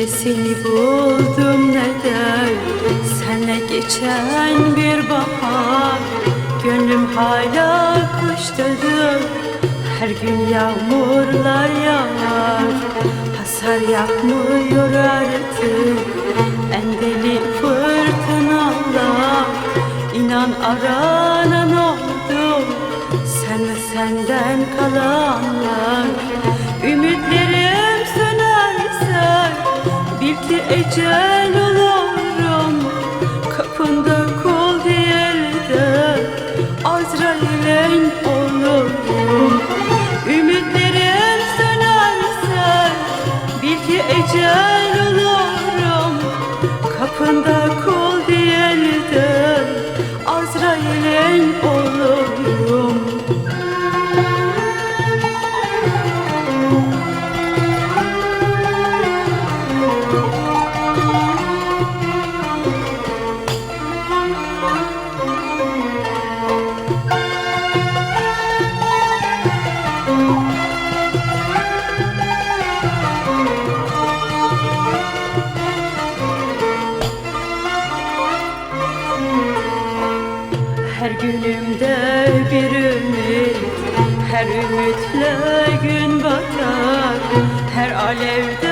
Ne seni buldum ne de senle geçen bir bahar. Gönlüm hala kuştadır, her gün yağmurlar yağar. Hasar yapmıyor artık en deli fırtınalar. İnan aranan oldu sen ve senden kalanlar. Ümitlerim sönerse bil ki ecel olurum. Kapında kul değil de Azrail'in olurum. Ümitlerim sönerse bil ki ecel olurum. Kapında kul değil de Azrail'in olurum. Her günümde bir ümit, her ümitle gün batar. Her alevde